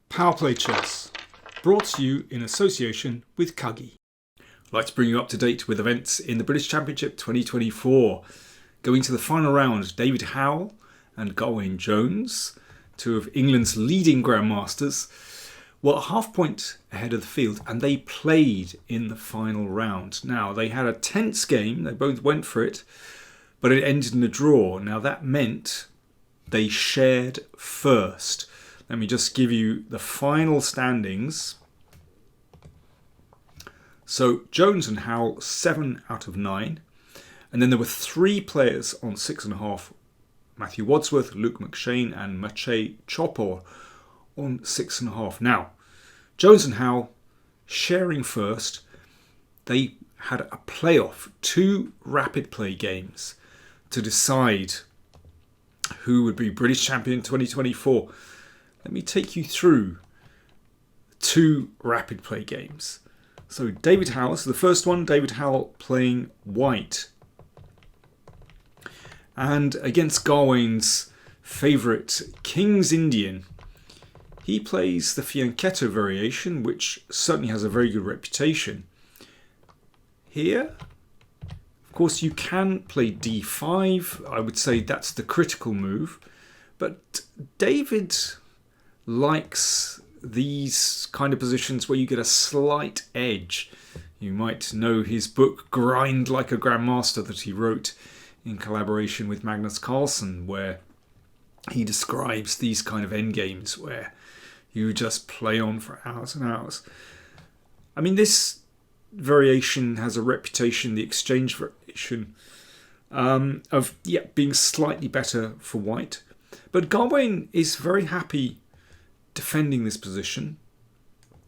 PowerPlayChess, brought to you in association with Kagi. I'd like to bring you up to date with events in the British Championship 2024. Going to the final round, David Howell and Gawain Jones, two of England's leading grandmasters, were a half point ahead of the field and they played in the final round. Now, they had a tense game, they both went for it, but it ended in a draw. Now, that meant they shared first. Let me just give you the final standings. So Jones and Howell, 7 out of 9. And then there were 3 players on 6.5. Matthew Wadsworth, Luke McShane and Maciej Chopor on 6.5. Now, Jones and Howell sharing first. They had a playoff, 2 rapid play games to decide who would be British champion 2024. Let me take you through 2 rapid play games. So David Howell, so the first one, David Howell playing white. And against Gawain's favourite, King's Indian. He plays the fianchetto variation, which certainly has a very good reputation. Here, of course, you can play d5. I would say that's the critical move. But David likes these kind of positions where you get a slight edge. You might know his book Grind Like a Grandmaster that he wrote in collaboration with Magnus Carlsen, where he describes these kind of endgames where you just play on for hours and hours. I mean, this variation has a reputation, the exchange variation, of being slightly better for white. But Gawain is very happy defending this position.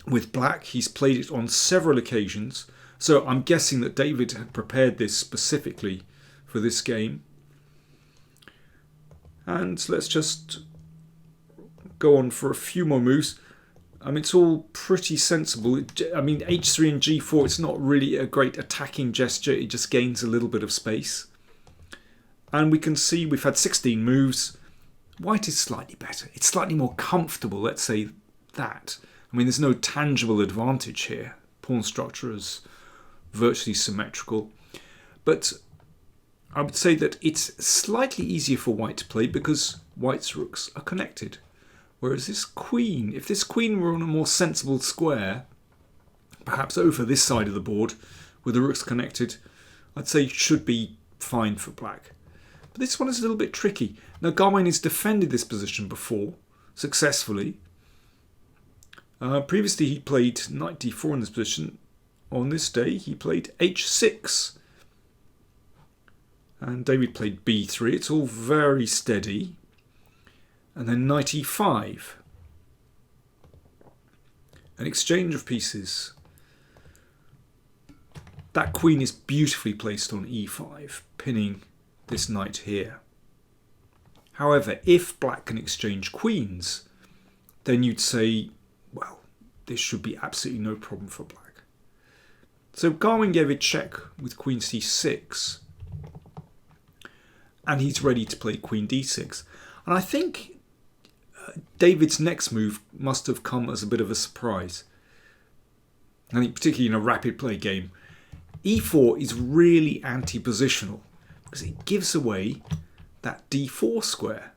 With black, he's played it on several occasions. So I'm guessing that David had prepared this specifically for this game. And let's just go on for a few more moves. I mean, it's all pretty sensible. I mean, h3 and g4, it's not really a great attacking gesture. It just gains a little bit of space. And we can see we've had 16 moves. White is slightly better. It's slightly more comfortable, let's say that. I mean, there's no tangible advantage here. Pawn structure is virtually symmetrical. But I would say that it's slightly easier for white to play because white's rooks are connected. Whereas this queen, if this queen were on a more sensible square, perhaps over this side of the board, with the rooks connected, I'd say it should be fine for black. But this one is a little bit tricky. Now, Gawain has defended this position before, successfully. Previously, he played knight d4 in this position. On this day, he played h6. And David played b3. It's all very steady. And then knight e5. An exchange of pieces. That queen is beautifully placed on e5, pinning this knight here. However, if black can exchange queens, then you'd say, well, this should be absolutely no problem for black. So Gawain gave a check with queen c6, and he's ready to play queen d6. And I think David's next move must have come as a bit of a surprise. I think particularly in a rapid play game, e4 is really anti-positional, because it gives away that d4 square.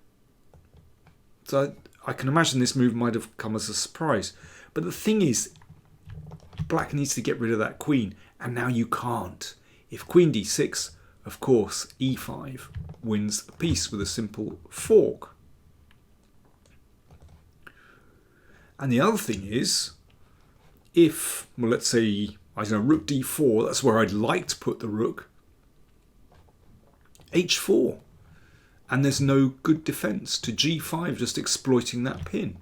So I can imagine this move might have come as a surprise. But the thing is, black needs to get rid of that queen, and now you can't. If queen d6, of course, e5 wins a piece with a simple fork. And the other thing is, if, well, let's say, I don't know, rook d4, that's where I'd like to put the rook, h4, and there's no good defense to g5 just exploiting that pin.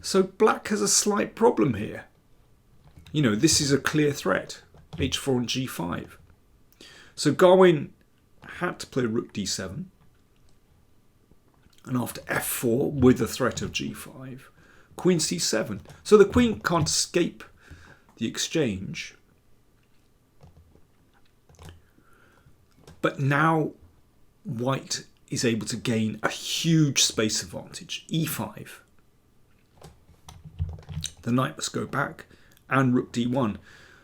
So black has a slight problem here. You know, this is a clear threat, h4 and g5. So Gawain had to play rook d7, and after f4 with the threat of g5, queen c7. So the queen can't escape the exchange. But now white is able to gain a huge space advantage, e5. The knight must go back, and rook d1.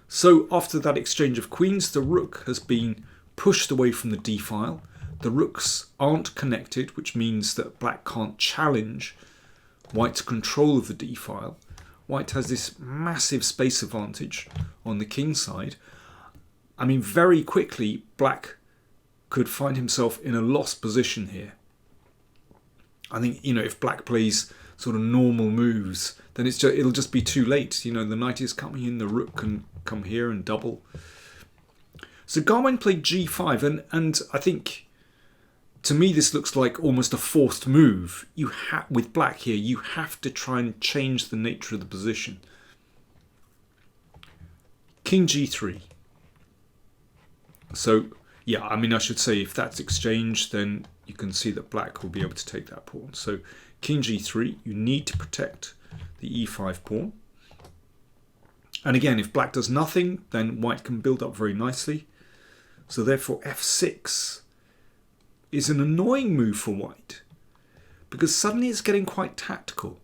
So after that exchange of queens, the rook has been pushed away from the d-file. The rooks aren't connected, which means that black can't challenge white's control of the d-file. White has this massive space advantage on the king side. I mean, very quickly, black could find himself in a lost position here. I think, if black plays sort of normal moves, then it'll just be too late. The knight is coming in, the rook can come here and double. So Gawain played g5, and I think, to me, this looks like almost a forced move. With black here, you have to try and change the nature of the position. King g3. So, yeah, I mean, I should say if that's exchanged, then you can see that black will be able to take that pawn. So king g3, you need to protect the e5 pawn. And again, if black does nothing, then white can build up very nicely. So therefore f6 is an annoying move for white, because suddenly it's getting quite tactical.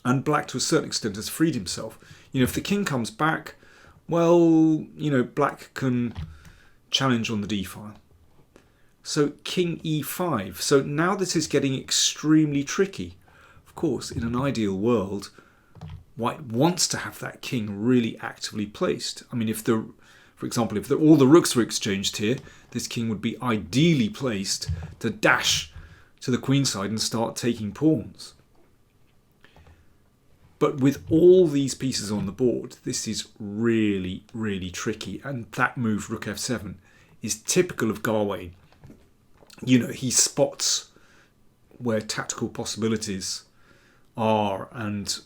And black, to a certain extent, has freed himself. If the king comes back, well, black can challenge on the d-file. So king e5. So now this is getting extremely tricky. Of course, in an ideal world, white wants to have that king really actively placed. I mean, for example, if all the rooks were exchanged here, this king would be ideally placed to dash to the queen side and start taking pawns. But with all these pieces on the board, this is really, really tricky. And that move, rook f7, is typical of Gawain. He spots where tactical possibilities are, and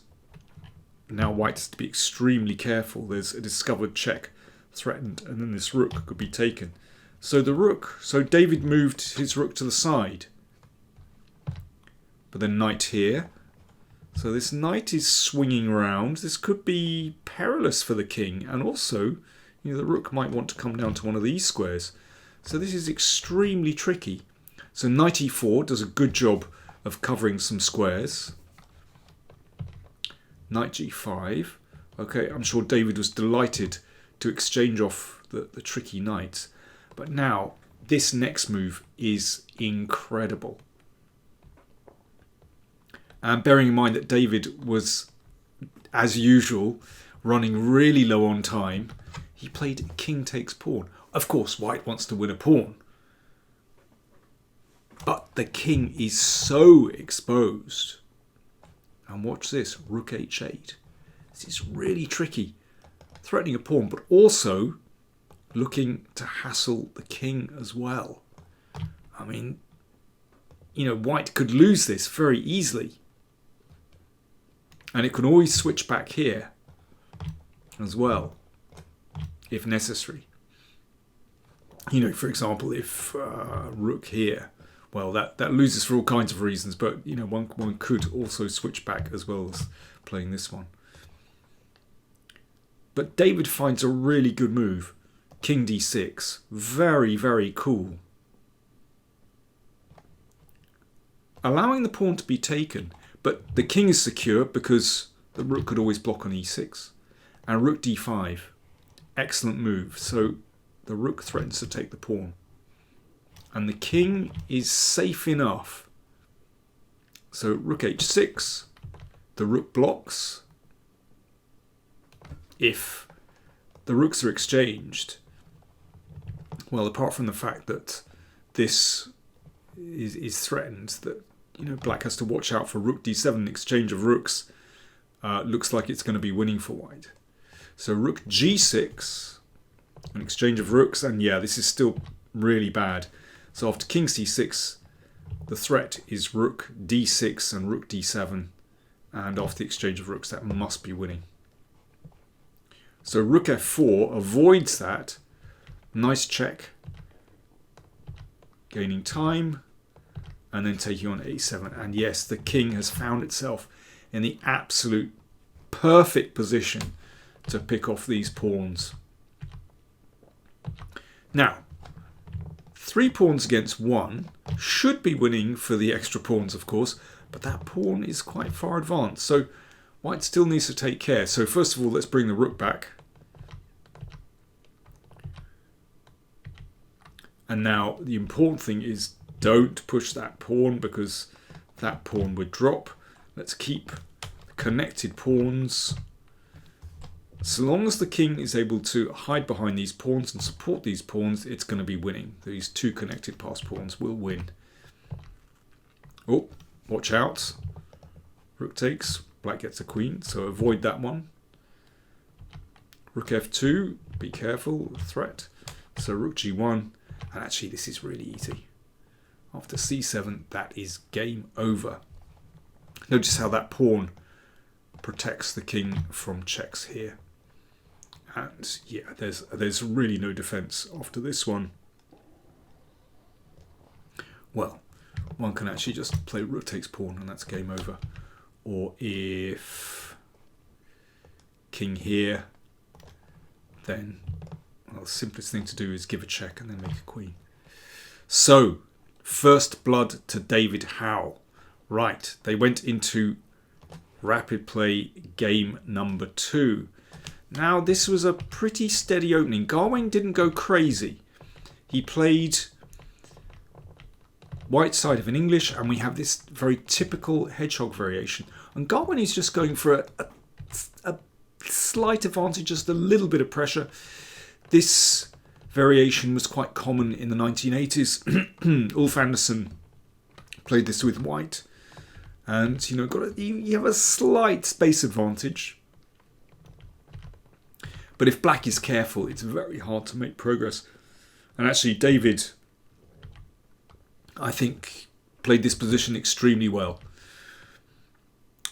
now white has to be extremely careful. There's a discovered check threatened, and then this rook could be taken. So David moved his rook to the side, but then knight here. So this knight is swinging around. This could be perilous for the king, and also, the rook might want to come down to one of these squares. So this is extremely tricky. So knight e4 does a good job of covering some squares. Knight g5. Okay, I'm sure David was delighted to exchange off the tricky knights. But now, this next move is incredible. And bearing in mind that David was, as usual, running really low on time, he played king takes pawn. Of course, white wants to win a pawn. But the king is so exposed. And watch this, rook h8. This is really tricky. Threatening a pawn, but also looking to hassle the king as well. I mean, white could lose this very easily. And it can always switch back here as well, if necessary. For example, if rook here, well, that loses for all kinds of reasons, but one could also switch back as well as playing this one. But David finds a really good move. King d6. Very, very cool. Allowing the pawn to be taken, but the king is secure because the rook could always block on e6. And rook d5. Excellent move. So the rook threatens to take the pawn. And the king is safe enough. So rook h6. The rook blocks. If the rooks are exchanged, well, apart from the fact that this is threatened, that black has to watch out for rook d7. An exchange of rooks looks like it's going to be winning for white. So rook g6, an exchange of rooks, and yeah, this is still really bad. So after king c6, the threat is rook d6 and rook d7, and after the exchange of rooks, that must be winning. So rook f4 avoids that. Nice check. Gaining time. And then taking on a7. And yes, the king has found itself in the absolute perfect position to pick off these pawns. Now, 3 pawns against 1 should be winning for the extra pawns, of course. But that pawn is quite far advanced. So White still needs to take care. So first of all, let's bring the rook back. And now the important thing is don't push that pawn, because that pawn would drop. Let's keep the connected pawns. So long as the king is able to hide behind these pawns and support these pawns, it's going to be winning. These two connected pass pawns will win. Oh, watch out. Rook takes. Black gets a queen, so avoid that one. Rook f2. Be careful. Threat. So rook g1. And actually, this is really easy. After c7, that is game over. Notice how that pawn protects the king from checks here. And yeah, there's really no defense after this one. Well, one can actually just play rook takes pawn and that's game over. Or if king here, then well, the simplest thing to do is give a check and then make a queen. So, first blood to David Howell. Right, they went into rapid play game number 2. Now, this was a pretty steady opening. Gawain didn't go crazy. He played white side of an English, and we have this very typical hedgehog variation. And Gawain is just going for a slight advantage, just a little bit of pressure. This variation was quite common in the 1980s. Ulf Andersson played this with white. And, you know, you have a slight space advantage. But if black is careful, it's very hard to make progress. And actually, David, I think, played this position extremely well.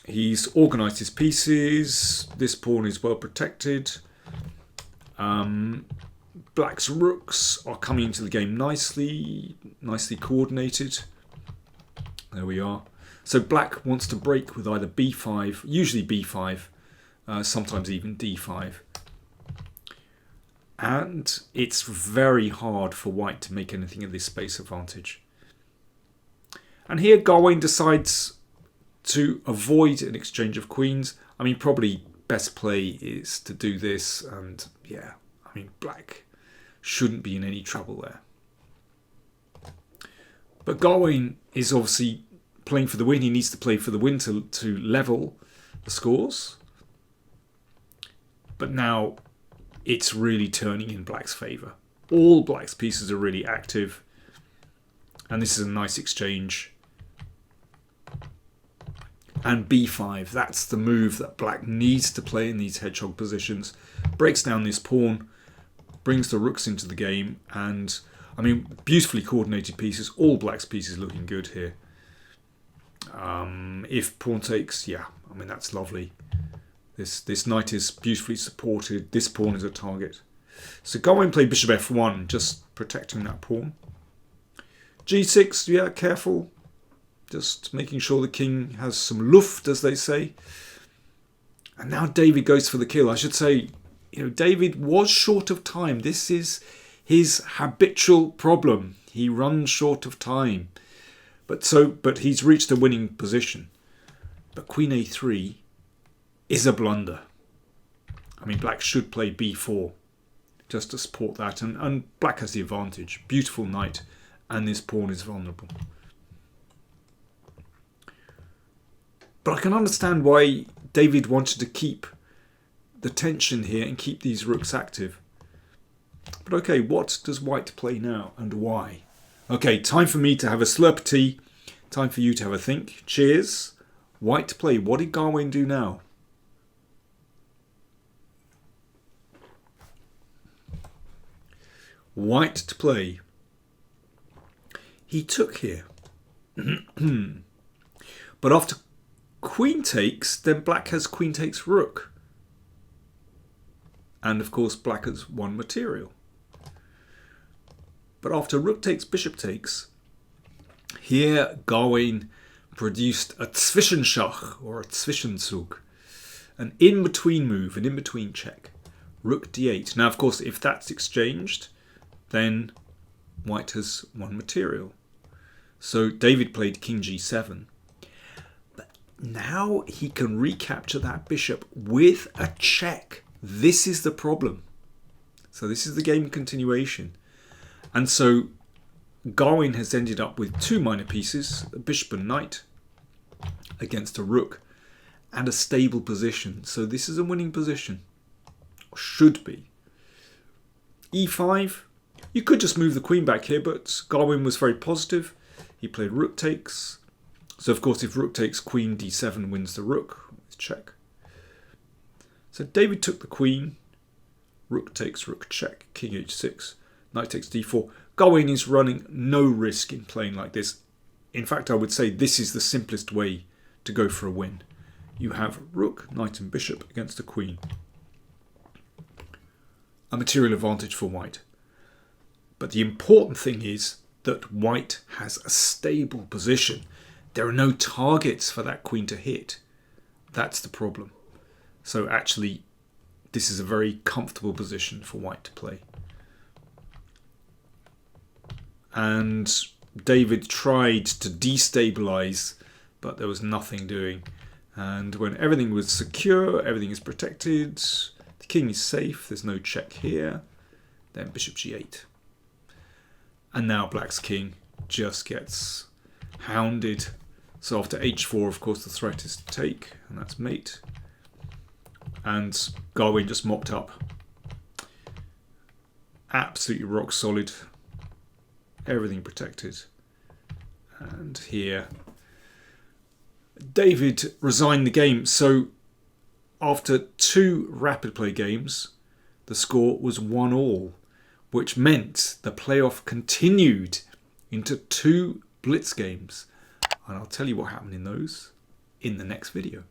He's organised his pieces. This pawn is well protected. Black's rooks are coming into the game nicely coordinated. There we are. So black wants to break with either b5, usually b5, sometimes even d5. And it's very hard for white to make anything of this space advantage. And here Gawain decides to avoid an exchange of queens. I mean, probably best play is to do this. And yeah, I mean, black shouldn't be in any trouble there. But Gawain is obviously playing for the win. He needs to play for the win to level the scores. But now it's really turning in black's favour. All black's pieces are really active. And this is a nice exchange. And b5, that's the move that black needs to play in these hedgehog positions. Breaks down this pawn, brings the rooks into the game, and I mean, beautifully coordinated pieces. All black's pieces looking good here. If pawn takes, yeah, I mean, that's lovely. This knight is beautifully supported. This pawn is a target. So Gawain played bishop f1, just protecting that pawn. g6, yeah, careful. Just making sure the king has some luft, as they say. And now David goes for the kill. I should say, you know, David was short of time. This is his habitual problem. He runs short of time. But he's reached a winning position. But queen a3 is a blunder. I mean, black should play b4 just to support that. And black has the advantage. Beautiful knight. And this pawn is vulnerable. But I can understand why David wanted to keep the tension here and keep these rooks active. But okay, what does white play now and why? Okay, time for me to have a slurp of tea. Time for you to have a think. Cheers. White to play. What did Gawain do now? White to play. He took here. But after queen takes, then black has queen takes rook. And of course black has one material. But after rook takes, bishop takes, here Gawain produced a Zwischenschach or a Zwischenzug. An in-between move, an in-between check. Rook d8. Now of course if that's exchanged, then white has one material. So David played king g7. now he can recapture that bishop with a check. This is the problem. So this is the game continuation. And so Gawain has ended up with two minor pieces, a bishop and knight against a rook, and a stable position. So this is a winning position. Or should be. e5. You could just move the queen back here, but Gawain was very positive. He played rook takes. So of course if rook takes, queen d7 wins the rook. Check. So David took the queen. Rook takes, rook check, king h6, knight takes d4. Gawain is running no risk in playing like this. In fact, I would say this is the simplest way to go for a win. You have rook, knight and bishop against the queen. A material advantage for white. But the important thing is that white has a stable position. There are no targets for that queen to hit. That's the problem. So actually, this is a very comfortable position for white to play. And David tried to destabilize, but there was nothing doing. And when everything was secure, everything is protected, the king is safe, there's no check here, then bishop g8. And now black's king just gets hounded. So after h4, of course, the threat is to take, and that's mate. And Gawain just mopped up. Absolutely rock solid. Everything protected. And here, David resigned the game. So after two rapid play games, the score was 1-1, which meant the playoff continued into two blitz games. And I'll tell you what happened in those in the next video.